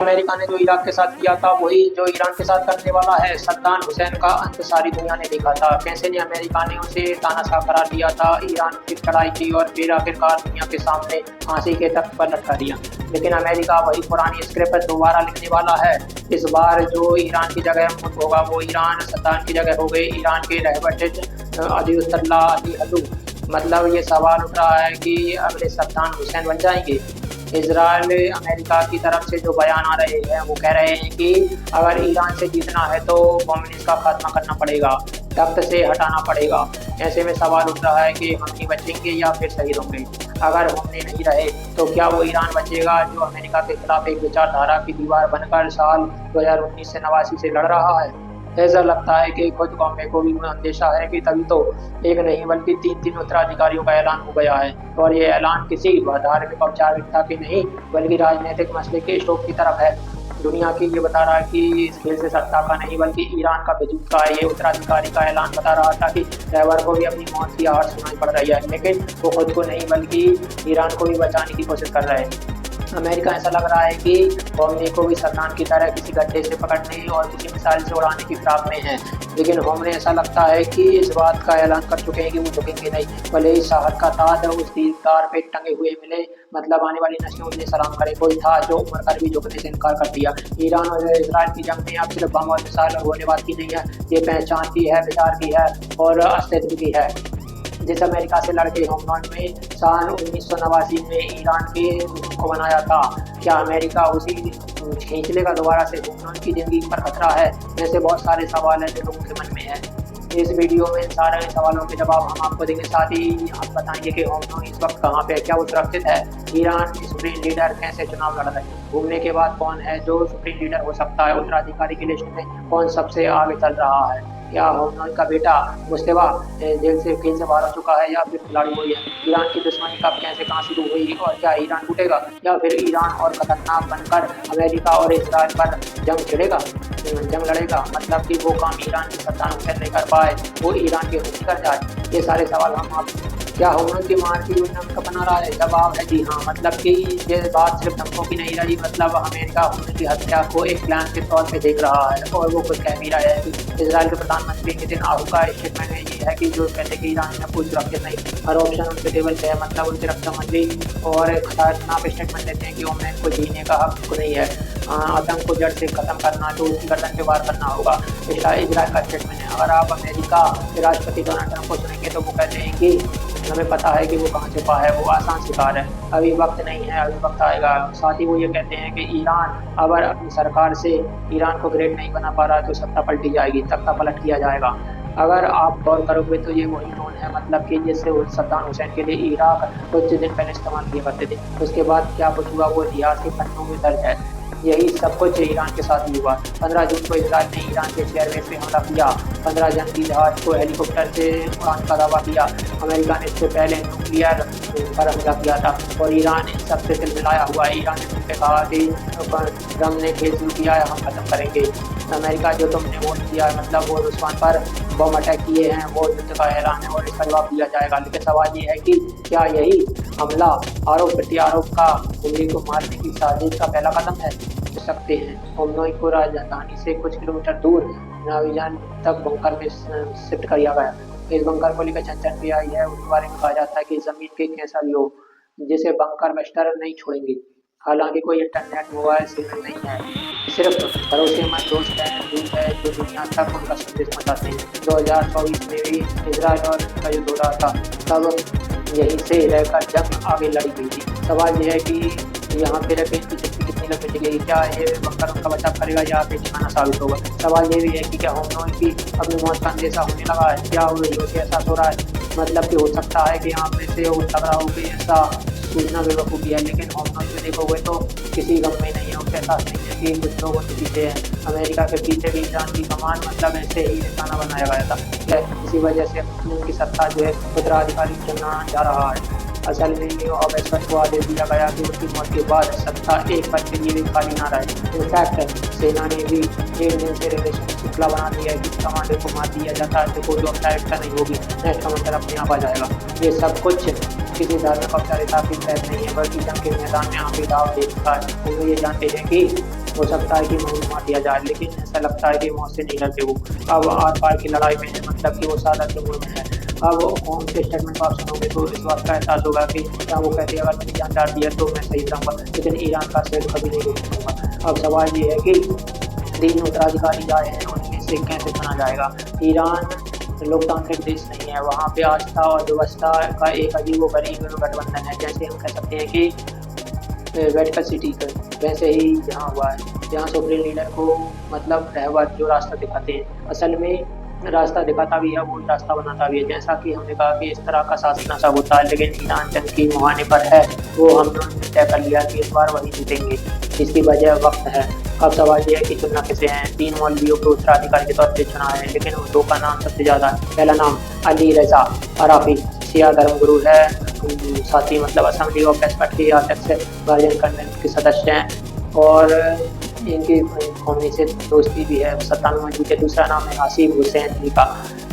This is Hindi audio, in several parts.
अमेरिका ने जो इराक के साथ किया था वही जो ईरान के साथ करने वाला है। सद्दाम हुसैन का अंत सारी दुनिया ने देखा था। कैसे नहीं अमेरिका ने उसे तानाशाह करार दिया था, ईरान की चढ़ाई की और फिर आखिरकार दुनिया के सामने फांसी के तख्त पर लटका दिया। लेकिन अमेरिका वही पुरानी स्क्रिप्ट दोबारा लिखने वाला है। इस बार जो ईरान की जगह मुल्क होगा वो ईरान, सद्दाम की जगह हो गई ईरान के रहबर अलीउल्लाह अली हल्लू। मतलब ये सवाल उठ रहा है कि अगले सद्दाम हुसैन बन जाएंगे। इजराइल अमेरिका की तरफ से जो बयान आ रहे हैं वो कह रहे हैं कि अगर ईरान से जीतना है तो कम्युनिस्ट का खात्मा करना पड़ेगा, तख्त से हटाना पड़ेगा। ऐसे में सवाल उठ रहा है कि हम ही बचेंगे या फिर शहीद होंगे। अगर हमने नहीं रहे तो क्या वो ईरान बचेगा जो अमेरिका के खिलाफ एक विचारधारा की दीवार बनकर साल 2019 से 89 से लड़ रहा है। ऐसा लगता है कि खुद कौमे को भी अंदेशा है कि तभी तो एक नहीं बल्कि तीन उत्तराधिकारियों का ऐलान हो गया है। और ये ऐलान किसी धार्मिक औपचारिकता के नहीं बल्कि राजनीतिक मसले के स्टोक की तरफ है। दुनिया की ये बता रहा है कि इस खेल से सत्ता का नहीं बल्कि ईरान का वजूद का है। ये उत्तराधिकारी का ऐलान बता रहा था कि रहबर को भी अपनी मौत की आहट सुनाई पड़ रही है, लेकिन वो खुद को नहीं बल्कि ईरान को भी बचाने की कोशिश कर रहे हैं। अमेरिका ऐसा लग रहा है कि होमने को भी सद्दाम की तरह किसी गड्ढे से पकड़ने और किसी मिसाइल से उड़ाने की फिराक में है। लेकिन होमने ऐसा लगता है कि इस बात का ऐलान कर चुके हैं कि वो झुकेंगे नहीं, भले ही साहस का ताज उस दीदार पे टंगे हुए मिले। मतलब आने वाली नस्लें उन्हें सलाम करे। कोई था जो उम्र कर भी झुकने से इनकार कर दिया। ईरान और इसराइल की जंग में अब सिर्फ बम और मिसाइल और गोलीबारी की नहीं है, ये पहचान की है, विचार की है और अस्तित्व की है। जिस अमेरिका से लड़के होमलैंड में सन 1989 में ईरान के को बनाया था, क्या अमेरिका उसी खींच लेगा दोबारा से? होमलैंड की जिंदगी पर खतरा है। ऐसे बहुत सारे सवाल हैं जो लोगों के मन में है। इस वीडियो में इन सारे सवालों के जवाब हम आपको देंगे। साथ ही आप बताएंगे कि होमलैंड इस वक्त कहाँ पे है, क्या वो सुरक्षित है, ईरान सुप्रीम लीडर कैसे चुनाव लड़ रहे हैं, घूमने के बाद कौन है जो सुप्रीम लीडर हो सकता है, उत्तराधिकारी की लिस्ट में कौन सबसे आगे चल रहा है, क्या होमलैंड का बेटा मुस्तफा जेल से बाहर हो चुका है या फिर खिलाड़ी हुई है, ईरान की दुश्मनी कब कैसे कहाँ शुरू हुई और क्या ईरान टूटेगा या फिर ईरान और खतरनाक बनकर अमेरिका और इसराइल पर जंग लड़ेगा। मतलब कि वो काम ईरान की सद्दाम हुसैन नहीं कर पाए वो ईरान के हुक्म कर जाए। ये सारे सवाल हम आप क्या होमलैंड की मार की योजना का बना रहा है? जवाब है जी हाँ। मतलब कि ये बात सिर्फ धमकों की नहीं रही, मतलब अमेरिका होमलैंड की हत्या को एक प्लान के तौर पे देख रहा है। और वो कुछ कह भी रहा है कि इजराइल के प्रधानमंत्री नेतन्याहू का स्टेटमेंट है ये है कि जो कहते हैं कि ईरान में कोई सुरक्षित नहीं, हर ऑप्शन उनके टेबल पे है। मतलब उनके रक्षा मंत्री और खतरनाक स्टेटमेंट देते हैं कि होमलैंड को जीने का हक नहीं है, आतंक को जड़ से खत्म करना तो उसकी गर्दन पे वार करना होगा। इजराइल का स्टेटमेंट है। अगर आप अमेरिका के राष्ट्रपति डोनाल्ड ट्रंप को सुनेंगे तो वो कहते हैं कि हमें पता है कि वो कहाँ छुपा है, वो आसान शिकार है, अभी वक्त नहीं है, अभी वक्त आएगा। साथ ही वो ये कहते हैं कि ईरान अगर अपनी सरकार से ईरान को ग्रेट नहीं बना पा रहा तो सत्ता पलटी जाएगी, तख्ता पलट किया जाएगा। अगर आप गौर करोगे तो ये वही टोन है, मतलब कि जिससे सद्दाम हुसैन के लिए इराक कुछ दिन पहले इस्तेमाल किया करते थे। उसके बाद क्या कुछ हुआ वो इतिहास के पन्नों में दर्ज है। यही सब कुछ ईरान के साथ ही हुआ। 15 जून को इजराइल ने ईरान के एयरबेस पे हमला किया। 15 जंगी जहाज को हेलीकॉप्टर से उड़ाने का दावा किया। अमेरिका ने इससे पहले न्यूक्लियर पर हमला किया था और ईरान इन सबसे दिल मिलाया हुआ है। ईरान ने तुमसे कहा कि हमने खेल शुरू किया है, हम खत्म करेंगे। अमेरिका जो तुमने वोट किया है, मतलब वो रुस्वान पर बम अटैक किए हैं, वो युद्ध का ऐलान है और इसका जवाब दिया जाएगा। लेकिन सवाल ये है कि क्या यही हमला आरोप प्रत्यारोप का दिल्ली को मारने की साजिश का पहला कदम है? सकते हैं। होमलैंड को राजधानी से कुछ किलोमीटर दूर नाविजान तक बंकर में शिफ्ट किया गया। इस बंकर को लेकर चर्चा भी आई है। उसके बारे में कहा जाता है कि जमीन के कैसा भी हो जिसे बंकर बस्टर नहीं छोड़ेंगे। हालांकि कोई इंटरनेट मोबाइल सिग्नल नहीं है, सिर्फ भरोसेमंद दोस्त है जो दुनिया तक उनका संदेश पहुंचाते हैं। 2024 में भी इजराइल और का युद्ध हो रहा था, तब यहीं से रहकर जंग आगे लड़ी गई थी। सवाल यह है कि यहाँ पे रहकर इनकी शक्ति कितनी लग सकेगी, क्या ये बंकर उनका बचाव करेगा या फिर ठिकाना साबित होगा? सवाल ये भी है कि क्या होमलैंड की अपनी मौत का अंदेशा होने लगा है, क्या एहसास हो रहा है? मतलब कि हो सकता है कि यहाँ पे से लग रहा हो कि ऐसा सूचना बेवकूफ़ी है, लेकिन होमलैंड में देखोगे तो किसी गम में नहीं है, उसके एहसास नहीं है कि कुछ लोगों के पीछे हैं। अमेरिका के पीछे भी ईरान की कमान मतलब ऐसे ही निशाना बनाया गया था। इसी वजह से उनकी सत्ता जो है उत्तराधिकारी चुना जा रहा है। असल में अब स्पष्ट दे दिया गया कि उसकी मौत के बाद सत्ता एक पल के लिए भी खाली ना रहे। इनफैक्ट सेना ने भी एक दिन से रिलेशन श्रृंखला बना दिया है कि कमांडर को मार दिया जाता है तो कोई जॉब डायरेक्टर नहीं होगी, नेक्स्ट कमांडर अपने आप आ जाएगा। ये सब कुछ किसी धार्मिक औपचारिकता की तहत नहीं है, बल्कि जंग के मैदान में आप भी दाव दे चुका है। वो ये जानते हैं कि हो सकता है कि उन्हें मार दिया जाए, लेकिन ऐसा लगता है कि मौत से नहीं डरते वो। अब आर-पार की लड़ाई में है, मतलब कि वो सादत के मूड में है। अब उनके स्टेटमेंट को आप सुनोगे तो इस बात का एहसास होगा कि क्या वो कहते हैं, अगर मेरी जान डाल दी है तो मैं सही रहूँगा, लेकिन ईरान का सिर कभी नहीं झुकूँगा। अब सवाल ये है कि 3 उत्तराधिकारी आए हैं, उनमें से कैसे चुना जाएगा? ईरान लोकतांत्रिक देश नहीं है, वहाँ पे आस्था और व्यवस्था का एक अजीबो-गरीब गठबंधन है। जैसे हम कह सकते हैं कि वेटिकन सिटी का वैसे ही यहाँ हुआ है, जहाँ सुप्रीम लीडर को मतलब रहबर जो रास्ता दिखाते हैं, असल में रास्ता दिखाता भी है, वो रास्ता बनाता भी है। जैसा कि हमने कहा कि इस तरह का शासन सब होता है, लेकिन ईरान जंग के मुहाने पर है, वो हमने तय कर लिया कि इस बार वही जीतेंगे। इसकी वजह वक्त है। अब सवाल ये है कि चुनना किसे है? 3 मौलवियों को उत्तराधिकारी के तौर पे चुना है, लेकिन उन 2 का नाम सबसे ज़्यादा है। पहला नाम अली रज़ा अराफ़ी, शिया धर्मगुरु है, साथ ही मतलब असेंबली ऑफ एक्सपर्ट के अध्यक्ष गार्जियन कन्वेंट के सदस्य हैं और इनकी कौमी से दोस्ती भी है। 97 में जीते। दूसरा नाम है हाशिम हुसैन जी का।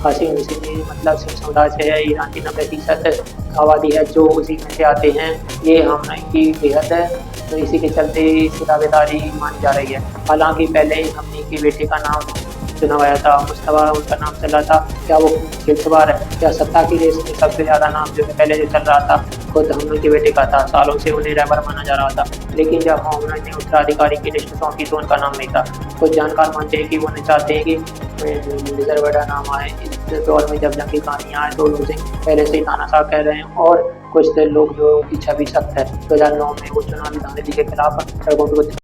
हाशिम हुसैन मतलब सिख समुदाय से है, ईरान की 90% आबादी है जो उसी में से आते हैं। ये हम इनकी बेहद है, तो इसी के चलते इसकी दावेदारी मानी जा रही है। हालांकि पहले हमने के बेटे का नाम चुना गया था, मुस्तफा उनका नाम चल रहा था। क्या वो सिलसिलेवार है? क्या सत्ता की रेस में सबसे ज़्यादा नाम जो पहले जो चल रहा था खुद हमने के बेटे का था? सालों से उन्हें रहबर माना जा रहा था, लेकिन जब हमने ने उत्तराधिकारी की लिस्ट सौंपी तो उनका नाम नहीं था। कुछ जानकार मानते हैं कि वो नहीं चाहते हैं कि रिजर्वेडा नाम आए इस दौर में। जब जंग की कहानियाँ आए तो उसे पहले से ही तानाशाह कह रहे हैं और कुछ लोग जो की छवि सख्त है। 2009 में वो चुनावी धांधली के खिलाफ सड़कों पर